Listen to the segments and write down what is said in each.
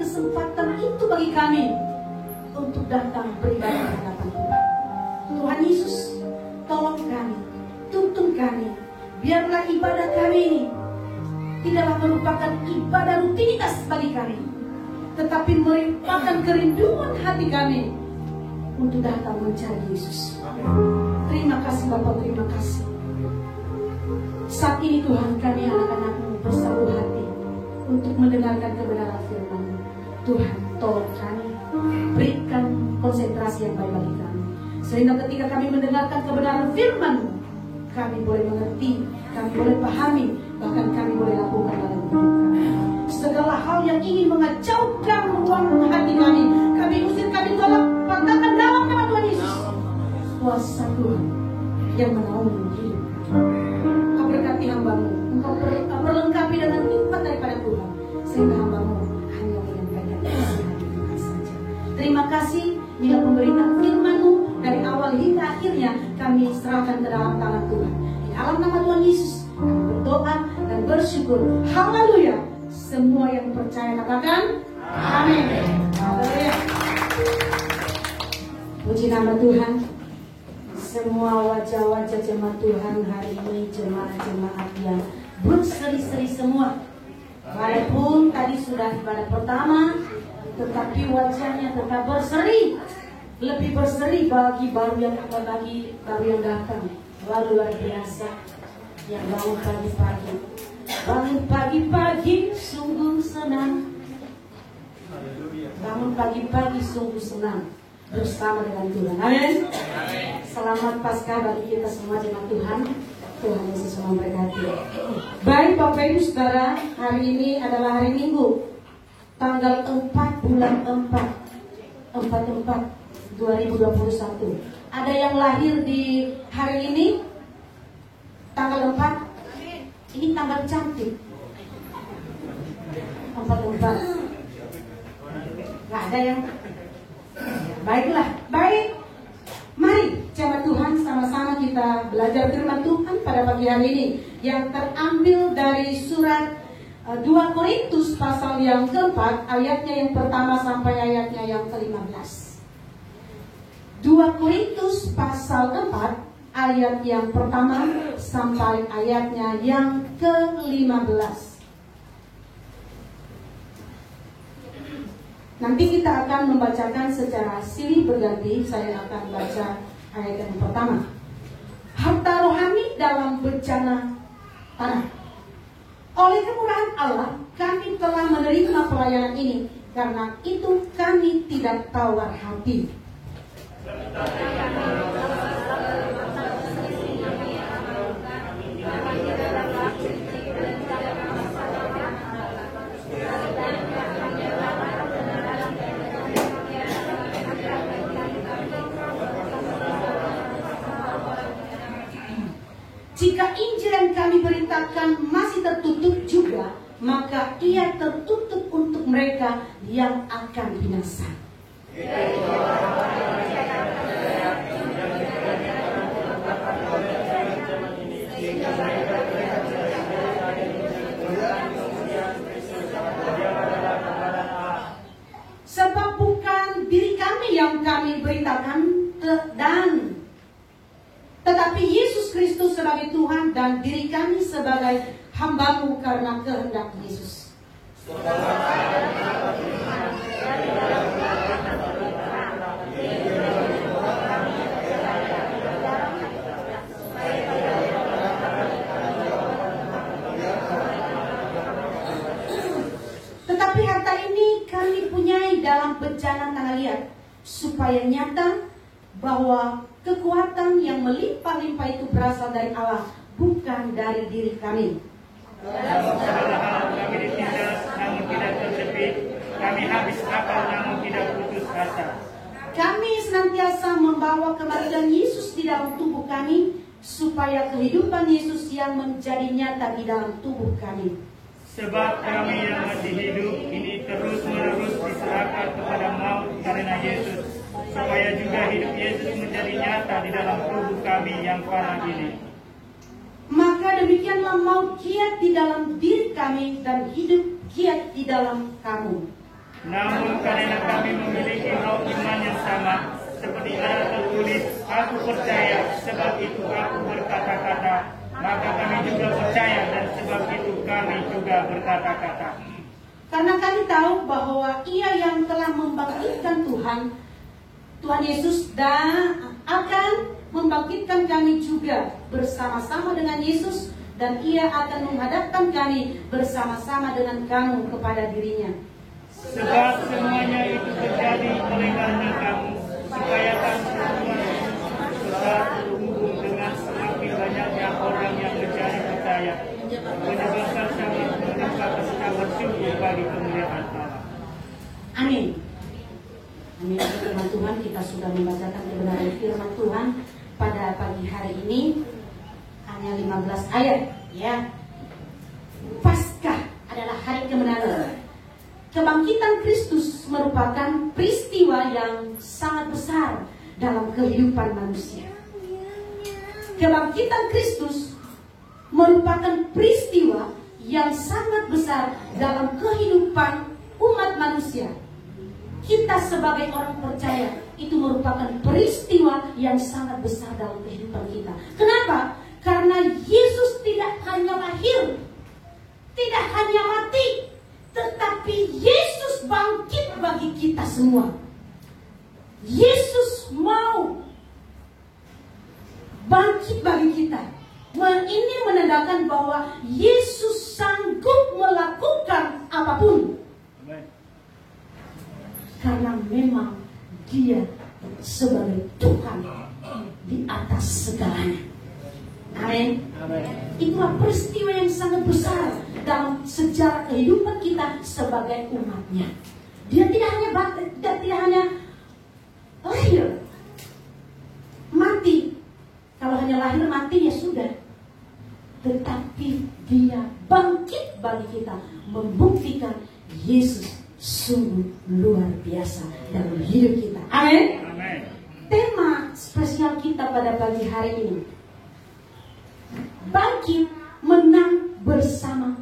kesempatan itu bagi kami untuk datang beribadah di hadapan Tuhan. Tuhan Yesus, tolong kami, tuntun kami. Biarlah ibadah kami ini tidaklah merupakan ibadah rutinitas bagi kami, tetapi merupakan kerinduan hati kami untuk datang mencari Yesus. Terima kasih Bapak, terima kasih. Saat ini Tuhan, kami anak-anak-Mu bersatu hati untuk mendengarkan kebenaran firman-Mu. Tuhan, tolong kami, berikan konsentrasi yang baik bagi kami, sehingga ketika kami mendengarkan kebenaran firman-Mu, kami boleh mengerti, kami boleh pahami, bahkan kami boleh lakukan dalam hidup kami. Segala hal yang ingin mengacaukan ruang hati kami, kami usir, kami tolak, patahkan dalam nama Tuhan Yesus. Kuasa Tuhan yang menaungi hidup kami. Kau berkati hamba-Mu, Engkau perlengkapi dengan hikmat daripada Tuhan, sehingga hamba-Mu hanya menyampaikan isi hati saja. Terima kasih, inilah pemberitaan firman-Mu dari awal hingga akhirnya kami serahkan ke dalam tangan Tuhan. Di dalam nama Tuhan Yesus kami berdoa dan bersyukur. Haleluya. Semua yang percaya katakan amin. Haleluya. Puji nama Tuhan. Semua wajah-wajah jemaat Tuhan hari ini, jemaat-jemaat yang berseri-seri semua. Walaupun tadi sudah ibadah pertama, tetapi wajahnya tetap berseri. Lebih berseri bagi baru yang datang. Luar biasa. Yang bangun pagi-pagi. Bangun pagi-pagi sungguh senang. Bangun pagi-pagi sungguh senang bersama dengan Tuhan. Amin. Selamat Paskah bagi kita semua jemaat Tuhan. Tuhan Yesus memberkati. Baik Bapak Ibu Saudara, hari ini adalah hari Minggu, tanggal 4 bulan 4 2021. Ada yang lahir di hari ini tanggal 4. Ini tanggal cantik. 4. Gak ada yang. Baiklah, baik. Mari jemaat Tuhan, sama-sama kita belajar firman Tuhan pada pagi hari ini yang terambil dari surat 2 Korintus pasal yang keempat, ayatnya yang pertama sampai ayatnya yang ke-15. 2 Korintus pasal 4 ayat yang pertama sampai ayatnya yang ke-15. Nanti kita akan membacakan secara silih berganti. Saya akan baca ayat yang pertama. Harta rohani dalam bencana tanah. Oleh kemurahan Allah, kami telah menerima pelayanan ini. Karena itu kami tidak tawar hati. Jika Injil yang kami beritakan masih tertutup juga, maka ia tertutup untuk mereka yang akan binasa. Sebab bukan diri kami yang kami beritakan, tetapi Yesus Kristus sebagai Tuhan dan diri kami sebagai hamba-Mu karena kehendak Yesus. Tetapi harta ini kami punyai dalam bencana tanah liat, supaya nyata bahwa kekuatan yang melimpah-limpah itu berasal dari Allah, bukan dari diri kami. Dalam segala hal kami ditindas, namun tidak terjepit. Kami habis akal, namun tidak putus asa. Kami senantiasa membawa kematian Yesus di dalam tubuh kami, supaya kehidupan Yesus yang menjadi nyata di dalam tubuh kami. Sebab kami yang masih hidup ini terus-menerus diserahkan kepada maut karena Yesus, supaya juga hidup Yesus menjadi nyata di dalam tubuh kami yang fana ini. Maka demikianlah maut giat di dalam diri kami dan hidup giat di dalam kamu. Namun karena kami memiliki roh iman yang sama, seperti ada tertulis, aku percaya, sebab itu aku berkata-kata, maka kami juga percaya dan sebab itu kami juga berkata-kata. Karena kami tahu bahwa Ia yang telah membangkitkan Tuhan Yesus, dan akan membangkitkan kami juga bersama-sama dengan Yesus, dan Ia akan menghadapkan kami bersama-sama dengan kamu kepada dirinya. Sebab semuanya itu terjadi oleh karena kamu, supaya kamu semua besar berhubung dengan semakin banyaknya orang yang menjadi percaya, menyebabkan kami mendapat kesukaan bersyukur bagi kemuliaan Allah. Amin. Amin. Firman Tuhan, kita sudah membacakan kebenaran firman Tuhan pada pagi hari ini, hanya 15 ayat, ya. Paskah adalah hari kemenangan. Kebangkitan Kristus merupakan peristiwa yang sangat besar dalam kehidupan manusia. Kebangkitan Kristus merupakan peristiwa yang sangat besar dalam kehidupan umat manusia. Kita sebagai orang percaya, itu merupakan peristiwa yang sangat besar dalam kehidupan kita. Kenapa? Karena Yesus tidak hanya lahir, tidak hanya mati, tetapi Yesus bangkit bagi kita semua. Yesus mau bangkit bagi kita. Ini menandakan bahwa Yesus sanggup melakukan apapun. Karena memang Dia sebagai Tuhan di atas segalanya. Amin. Itulah peristiwa yang sangat besar dalam sejarah kehidupan kita sebagai umatnya. Dia tidak hanya lahir, mati. Kalau hanya lahir mati ya sudah. Tetapi Dia bangkit bagi kita, membuktikan Yesus sungguh luar biasa dalam hidup kita. Amin. Tema spesial kita pada pagi hari ini, bangkit menang bersama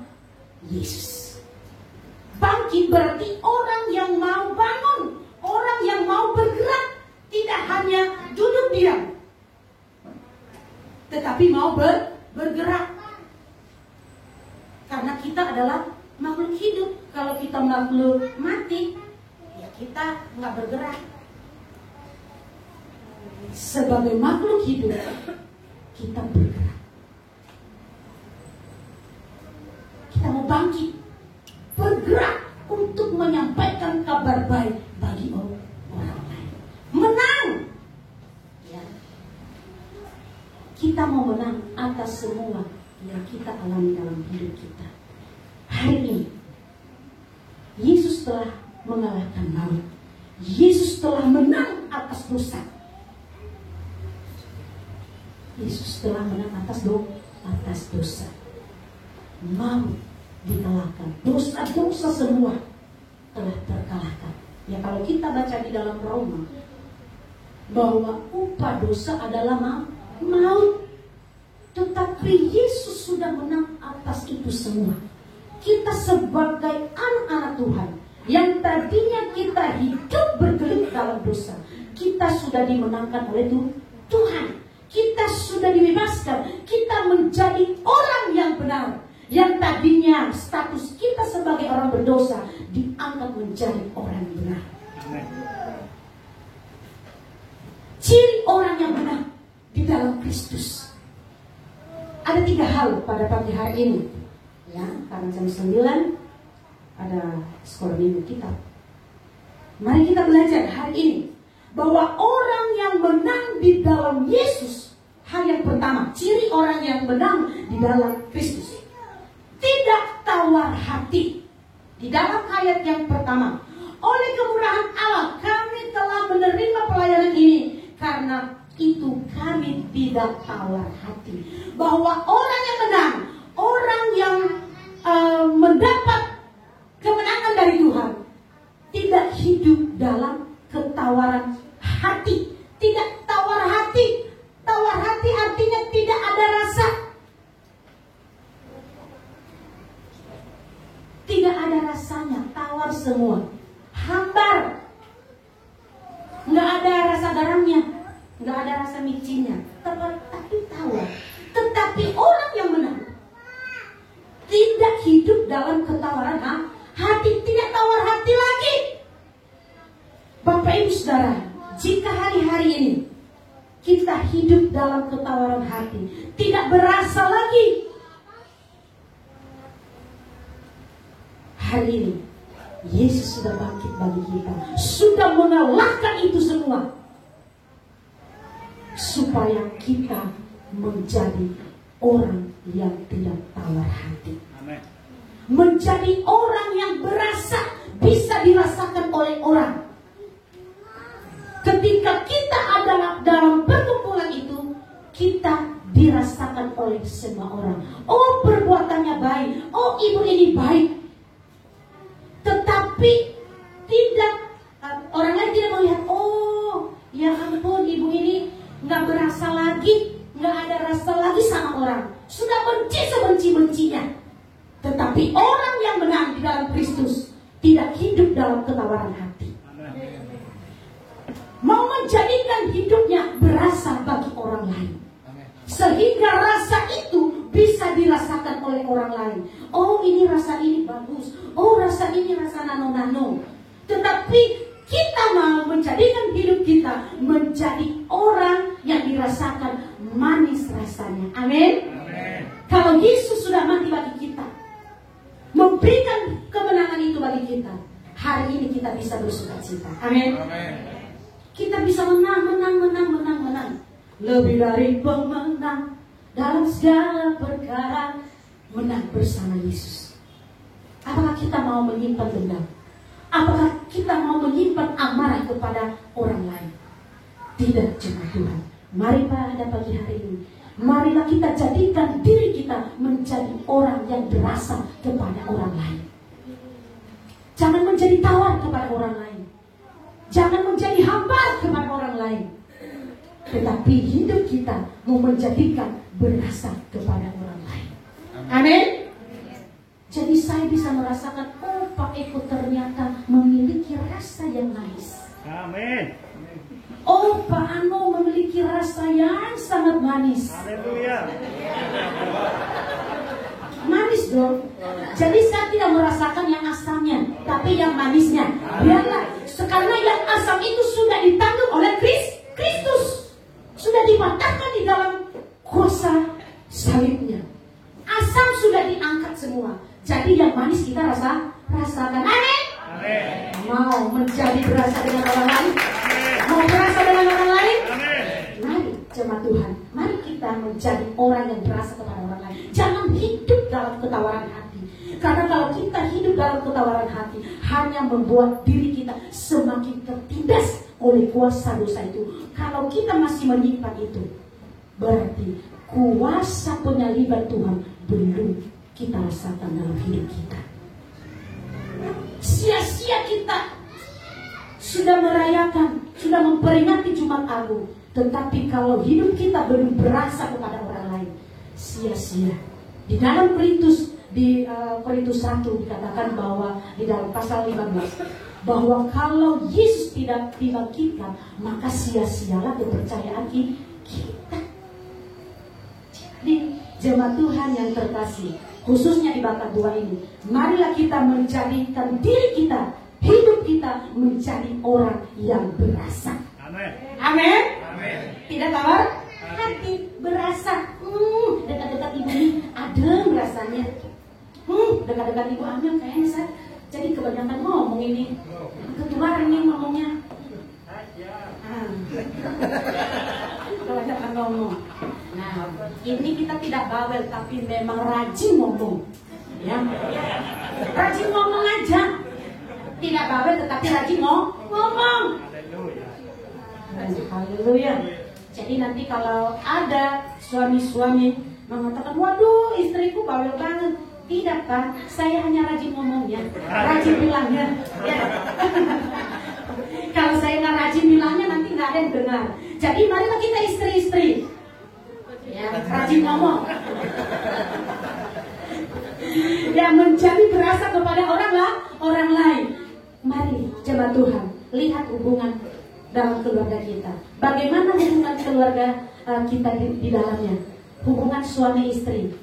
Yesus. Bangkit berarti orang yang mau bangun, orang yang mau bergerak, tidak hanya duduk diam, tetapi mau bergerak. Karena kita adalah makhluk hidup. Kalau kita makhluk mati, ya kita nggak bergerak. Sebagai makhluk hidup, kita bergerak. Kita mau bangkit, bergerak untuk menyampaikan kabar baik bagi orang lain. Menang, ya. Kita mau menang atas semua yang kita alami dalam hidup kita. Hari ini Yesus telah mengalahkan maut. Yesus telah menang atas dosa. Yesus telah menang atas dosa. Maut dikalahkan. Dosa-dosa semua telah terkalahkan. Ya, kalau kita baca di dalam Roma bahwa upah dosa adalah maut. Tetapi Yesus sudah menang atas itu semua. Kita sebagai anak-anak Tuhan yang tadinya kita hidup bergelut dalam dosa, kita sudah dimenangkan oleh Tuhan. Kita sudah dibebaskan. Kita menjadi orang yang benar. Yang tadinya status kita sebagai orang berdosa diangkat menjadi orang yang benar. Ciri orang yang benar di dalam Kristus. Ada 3 hal pada pagi hari ini. Ya, karena jam 9 ada sekolah minggu kita. Mari kita belajar hari ini bahwa orang yang menang di dalam Yesus, hal yang pertama, ciri orang yang menang di dalam Kristus, tidak tawar hati. Di dalam ayat yang pertama, oleh kemurahan Allah kami telah menerima pelayanan ini, karena itu kami tidak tawar hati. Bahwa orang yang menang, orang yang mendapat kemenangan dari Tuhan, tidak hidup dalam ketawaran hati. Tidak tawar hati. Tawar hati artinya tidak ada rasa. Tidak ada rasanya, tawar semua. rasa micinnya, tapi tawar. Tetapi orang yang menang tidak hidup dalam ketawaran hati, tidak tawar hati lagi. Bapak Ibu Saudara, jika hari-hari ini kita hidup dalam ketawaran hati, tidak berasa lagi, hari ini Yesus sudah bangkit bagi kita, sudah mengalahkan itu semua, supaya kita menjadi orang yang tidak tawar hati. Amen. Menjadi orang yang berasa, bisa dirasakan oleh orang. Ketika kita adalah dalam perkumpulan itu, kita dirasakan oleh semua orang. Oh, perbuatannya baik, oh ibu ini baik. Tetapi tidak, orang lain tidak melihat, oh ya ampun, ibu ini nggak berasa lagi, nggak ada rasa lagi sama orang, sudah benci sebenci-bencinya. Tetapi orang yang menang di dalam Kristus tidak hidup dalam ketawaran hati, mau menjadikan hidupnya berasa bagi orang lain, sehingga rasa itu bisa dirasakan oleh orang lain. Oh, ini rasa ini bagus, oh rasa ini rasa nano-nano. Tetapi kita mau menjadikan hidup kita menjadi orang yang dirasakan manis rasanya. Amin. Kalau Yesus sudah mati bagi kita, memberikan kemenangan itu bagi kita, hari ini kita bisa bersukacita. Amin. Kita bisa menang. Lebih dari pemenang dalam segala perkara, menang bersama Yesus. Apakah kita mau menyimpan dendam? Apakah kita mau menyimpan amarah kepada orang lain? Tidak, jemaat Tuhan. Mari pada pagi hari ini, marilah kita jadikan diri kita menjadi orang yang berasa kepada orang lain. Jangan menjadi tawar kepada orang lain. Jangan menjadi hambar kepada orang lain. Tetapi hidup kita mau menjadikan berasa kepada orang lain. Amin. Jadi saya bisa merasakan, oh Pak Eko ternyata memiliki rasa yang manis. Amin. Oh Pak Ano memiliki rasa yang sangat manis. Haleluya. Manis dong. Jadi saya tidak merasakan yang asamnya, tapi yang manisnya. Biarlah, karena yang asam itu sudah ditanggung oleh Kristus. Sudah dimatahkan di dalam kuasa salibnya. Asam sudah diangkat semua. Jadi yang manis kita rasakan. Amin. Amin. Mau menjadi berasa dengan orang lain? Mau berasa dengan orang lain? Amin. Mari jemaat Tuhan, mari kita menjadi orang yang berasa kepada orang lain. Jangan hidup dalam ketawaran hati. Karena kalau kita hidup dalam ketawaran hati, hanya membuat diri kita semakin tertindas oleh kuasa dosa itu. Kalau kita masih menyimpan itu, berarti kuasa penyaliban Tuhan belum kita rasakan dalam hidup kita. Sia-sia kita sudah merayakan, sudah memperingati Jumat Agung, tetapi kalau hidup kita belum berasa kepada orang lain, sia-sia. Di dalam Korintus 1 dikatakan bahwa di dalam pasal 15 bahwa kalau Yesus tidak dibangkitkan, maka sia-sialah kepercayaan kita. Jadi jemaat Tuhan yang terkasih, khususnya di Bakat 2 ini, marilah kita menjadikan diri kita, hidup kita menjadi orang yang berasa. Amin. Amin. Amin. Tidak tawar hati, berasa. Dekat-dekat ibu ini adem rasanya. Dekat-dekat ibu Amel kayaknya saya jadi kebanyakan ngomong ini. Ketularan nih ngomongnya. Kebanyakan ngomong. Nah, ini kita tidak bawel, tapi memang rajin ngomong. Ya, rajin ngomong aja. Tidak bawel, tetapi rajin ngomong. Haleluya. Jadi nanti kalau ada suami-suami mengatakan, waduh istriku bawel banget. Tidak kan, saya hanya rajin ngomongnya, rajin bilangnya. Ya. Kalau saya nggak rajin bilangnya, nanti nggak ada yang dengar. Jadi marilah kita istri-istri, ya, rajin ngomong. Yang menjadi berasa kepada orang lain. Mari jemaat Tuhan, lihat hubungan dalam keluarga kita. Bagaimana hubungan keluarga kita di dalamnya? Hubungan suami istri.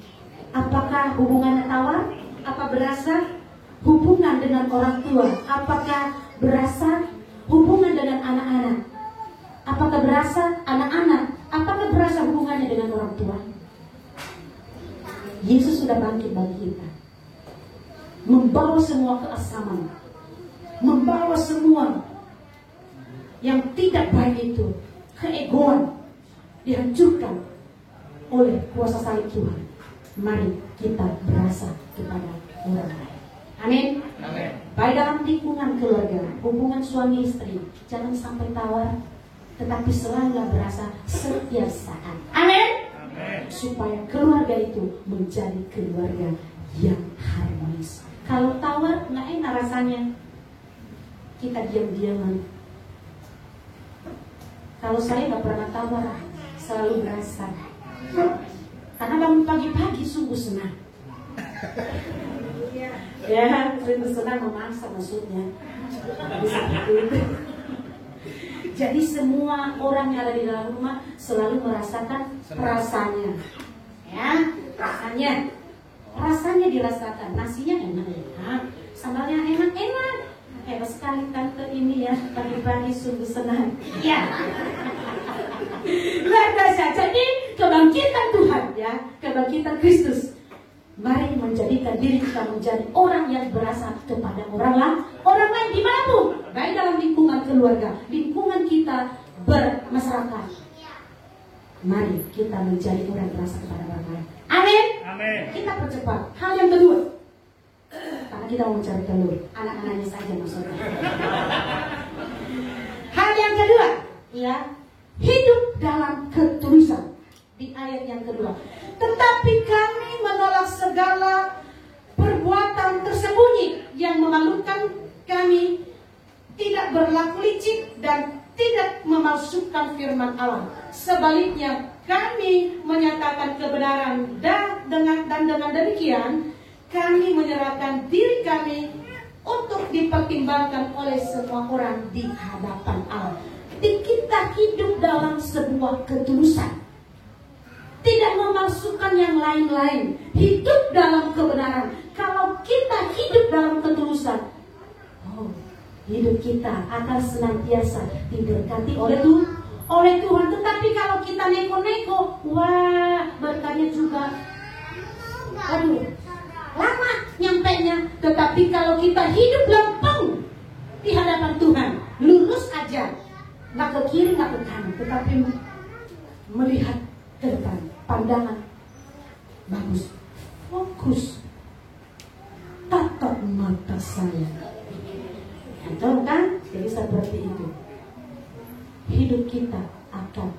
Apakah hubungannya tawar? Apa berasa? Hubungan dengan orang tua. Apakah berasa? Hubungan dengan anak-anak. Apakah berasa? Anak-anak. Apakah berasa hubungannya dengan orang tua? Yesus sudah bangkit bagi kita, membawa semua keasaman, membawa semua yang tidak baik itu, keegoan, dihancurkan oleh kuasa salib Tuhan. Mari kita berasa kepada orang lain. Amin. Amin. Baik dalam lingkungan keluarga, hubungan suami istri, jangan sampai tawar, tetapi selalu berasa setiap saat. Amin. Supaya keluarga itu menjadi keluarga yang harmonis. Kalau tawar, nggak enak rasanya. Kita diam-diaman. Kalau saya nggak pernah tawar, selalu berasa. Karena bangun pagi-pagi sungguh senang. Ya, sungguh senang memaksa maksudnya. Jadi semua orang yang ada di dalam rumah selalu merasakan rasanya, ya, rasanya dirasakan. Nasinya enak, sambalnya enak. Hebat sekali tante ini ya, pagi-pagi sungguh senang. Ya, luar biasa. Jadi kebangkitan Tuhan, ya, kebangkitan Kristus. Mari menjadikan diri kita menjadi orang yang berasa kepada orang lain dimanapun, baik dalam lingkungan keluarga, lingkungan kita bermasyarakat. Mari kita menjadi orang yang berasa kepada orang lain. Amin. Amin. Kita percepat. Hal yang kedua, karena kita mau mencari telur, anak-anaknya saja maksudnya. Hal yang kedua, ya, hidup dalam ketulusan. Di ayat yang kedua, tetapi kami menolak segala perbuatan tersembunyi yang memalukan kami, tidak berlaku licik dan tidak memalsukan firman Allah. Sebaliknya kami menyatakan kebenaran dan dengan demikian kami menyerahkan diri kami untuk dipertimbangkan oleh semua orang di hadapan Allah. Kita hidup dalam sebuah ketulusan, tidak memasukkan yang lain-lain, hidup dalam kebenaran. Kalau kita hidup dalam ketulusan, hidup kita akan senantiasa diberkati oleh Tuhan. Tetapi kalau kita neko-neko, wah, berkahnya juga, lama nyampainya. Tetapi kalau kita hidup lempeng di hadapan Tuhan, lurus aja, nggak ke kiri, nggak ke kanan, tetapi melihat ke depan. Pandangan bagus, fokus, tatap mata saya. Betul kan? Jadi seperti itu, hidup kita akan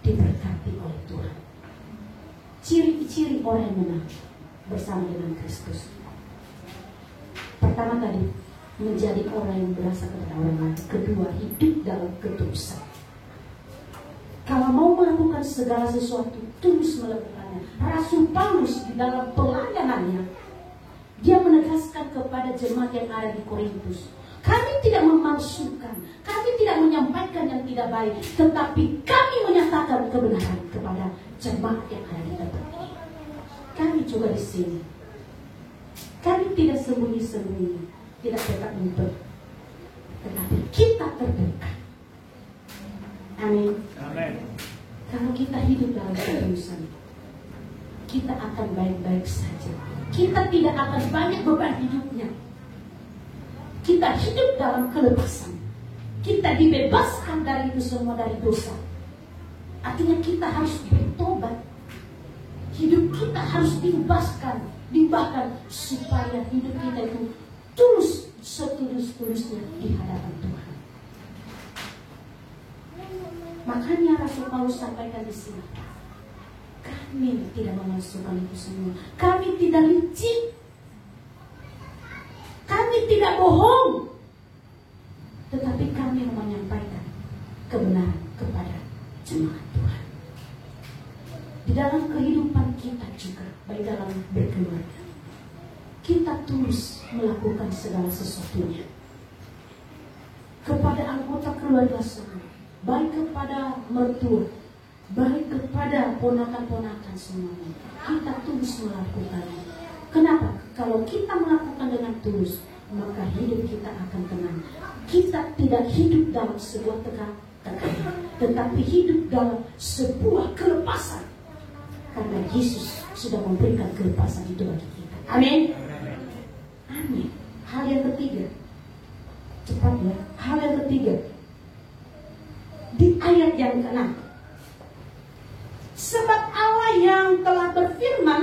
diberkati oleh Tuhan. Ciri-ciri orang yang menang bersama dengan Kristus. Pertama tadi, menjadi orang yang berasa kepada orang lain. Kedua, hidup dalam ketulusan. Kalau mau melakukan segala sesuatu, tulus melakukannya. Rasul Paulus di dalam pelayanannya, dia menegaskan kepada jemaat yang ada di Korintus, kami tidak memalsukan, kami tidak menyampaikan yang tidak baik, tetapi kami menyatakan kebenaran kepada jemaat yang ada di tempat ini. Kami juga di sini, kami tidak sembunyi-sembunyi, tidak dekat-dekat, tetapi kita terdekat. Amin. Amin. Kalau kita hidup dalam ketulusan, kita akan baik-baik saja. Kita tidak akan banyak beban hidupnya. Kita hidup dalam kelepasan. Kita dibebaskan dari itu semua, dari dosa. Artinya kita harus bertobat. Hidup kita harus diubahkan supaya hidup kita itu tulus, setulus-tulusnya di hadapan Tuhan. Makanya Rasul Paulus sampaikan di sini, kami tidak memalsukan itu semua. Kami tidak licik. Kami tidak bohong. Tetapi kami menyampaikan kebenaran kepada jemaat Tuhan. Di dalam kehidupan kita juga, baik dalam berkeluarga, kita tulus melakukan segala sesuatunya. Kepada anggota keluarga semua, baik kepada mertua, baik kepada ponakan-ponakan semuanya. Kita tulus melakukannya. Kenapa? Kalau kita melakukan dengan tulus, maka hidup kita akan tenang. Kita tidak hidup dalam sebuah tekanan, tetapi hidup dalam sebuah kelepasan. Karena Yesus sudah memberikan kelepasan itu bagi kita. Amin. Amin. Hal yang ketiga, cepat ya. Hal yang ketiga, di ayat yang ke-6. Sebab Allah yang telah berfirman,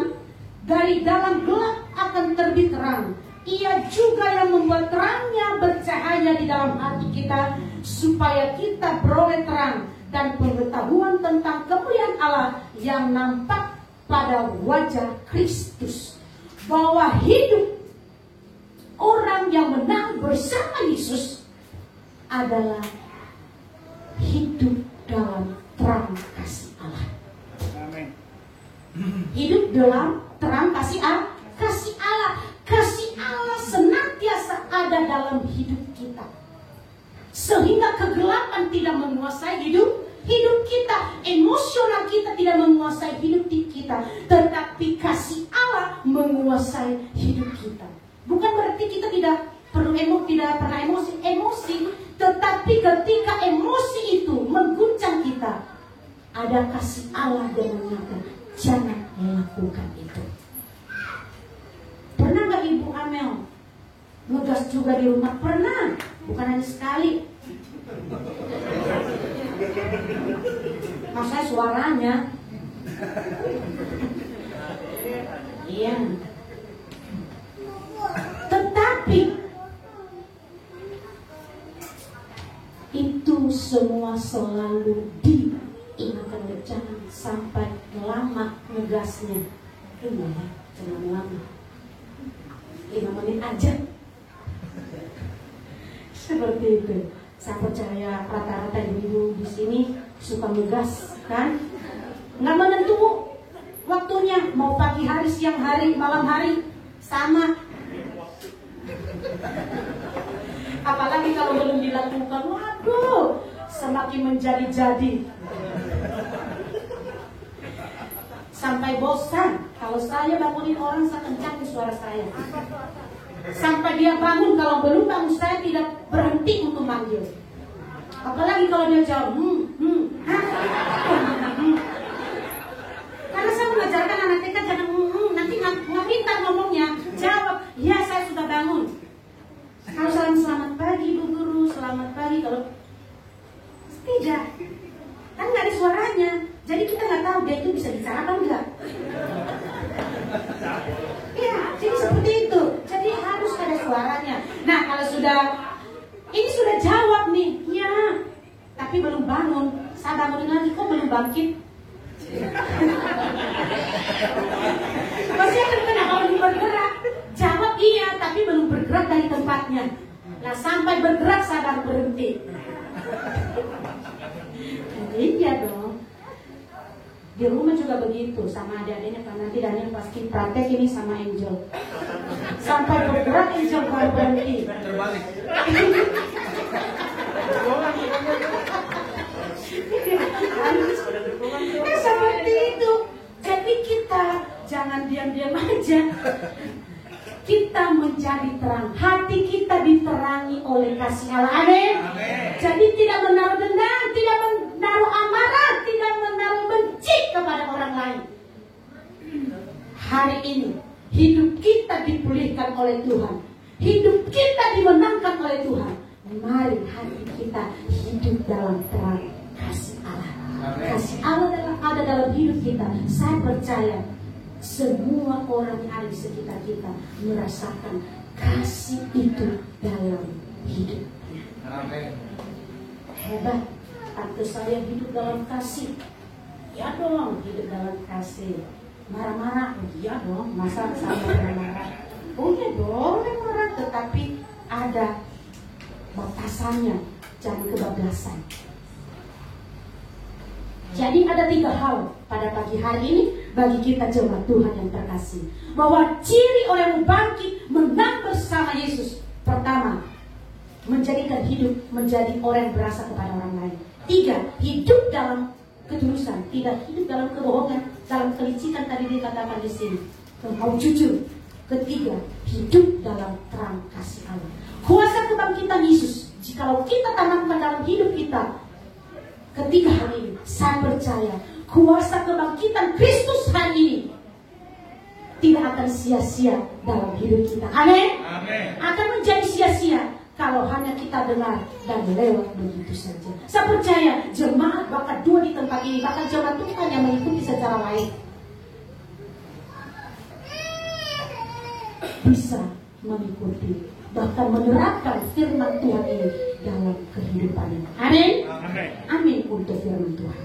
dari dalam gelap akan terbit terang. Ia juga yang membuat terangnya bercahaya di dalam hati kita, supaya kita beroleh terang dan pengetahuan tentang kemuliaan Allah yang nampak pada wajah Kristus. Bahwa hidup orang yang menang bersama Yesus adalah hidup dalam terang kasih Allah. Amin. Hidup dalam terang kasih Allah. Kasih Allah. Kasih Allah senantiasa ada dalam hidup kita, sehingga kegelapan tidak menguasai hidup kita. Emosional kita tidak menguasai hidup kita, tetapi kasih Allah menguasai hidup kita. Bukan berarti kita tidak pernah emosi, tetapi ketika emosi itu mengguncang kita, ada kasih Allah yang mengatakan jangan melakukan itu. Pernah gak Ibu Amel ngegas juga di rumah? Pernah, bukan hanya sekali. Maksudnya suaranya. Iya. Tetapi itu semua selalu diingatkan, jangan sampai lama ngegasnya. Ini ya, jangan lama. 5 menit aja. Seperti itu. Saya percaya rata-rata ibu di sini suka ngegas, kan? Nggak menentu waktunya, mau pagi hari, siang hari, malam hari, sama. Apalagi kalau belum dilakukan, waduh, semakin menjadi-jadi. Sampai bosan. Kalau saya bangunin orang, saya kencangin suara saya. Sampai dia bangun. Kalau belum bangun, saya tidak berhenti untuk manggil. Apalagi kalau dia jawab karena saya mengajarkan anak TK jangan nanti nggak pintar ngomongnya. Jawab, ya saya sudah bangun. Kalau selamat pagi Bu Guru, selamat pagi. Kalau tidak, kan nggak ada suaranya. Jadi kita nggak tahu dia itu bisa bicara apa enggak. Ya, jadi seperti itu. Jadi harus ada suaranya. Nah, kalau ini sudah jawab nih, ya, tapi belum bangun. Saya bangunin lagi, kok belum bangkit? Pasti akan kena kalau belum bergerak. Jawab iya, tapi belum bergerak dari tempatnya. Nah, sampai bergerak saya baru berhenti. Iya dong. Di rumah juga begitu sama adik-adiknya, kan nanti Daniel pasti praktek ini sama Angel. Sampai bergerak Angel baru berhenti. Terbalik. Seperti itu. Jadi kita jangan diam-diam aja. Kita menjadi terang. Hati kita diterangi oleh kasih Allah. Amin. Jadi tidak menaruh dendam, tidak menaruh amarah, tidak menaruh benci kepada orang lain. Hari ini hidup kita dipulihkan oleh Tuhan. Hidup kita dimenangkan oleh Tuhan. Mari hati kita hidup dalam terang kasih Allah. Kasih Allah ada dalam hidup kita. Saya percaya semua orang yang ada di sekitar kita merasakan kasih itu dalam hidupnya. Amin. Hebat. Tante saya hidup dalam kasih. Ya dong, hidup dalam kasih. Marah-marah, iya dong. Masa saya marah-marah? Oh iya boleh marah, tetapi ada batasannya. Jangan kebablasan. Jadi ada 3 hal pada pagi hari ini bagi kita jemaat Tuhan yang terkasih, bahwa ciri orang yang bangkit menang bersama Yesus. Pertama, menjadikan hidup menjadi orang yang berasa kepada orang lain. 3, hidup dalam ketulusan, tidak hidup dalam kebohongan, dalam kelicikan tadi dikatakan di sini. Mau jujur. 4, hidup dalam terang kasih Allah. Kuasa kebangkitan Yesus, jikalau kita tanamkan dalam hidup kita, ketiga hari ini, saya percaya kuasa kebangkitan Kristus hari ini tidak akan sia-sia dalam hidup kita. Amin. Akan menjadi sia-sia kalau hanya kita dengar dan lewat begitu saja. Saya percaya jemaat bahkan 2 di tempat ini, bahkan jemaat Tuhan yang mengikuti secara lain, bisa mengikuti, bahkan menerapkan firman Tuhan ini dalam kehidupannya. Amin. Amin untuk firman Tuhan.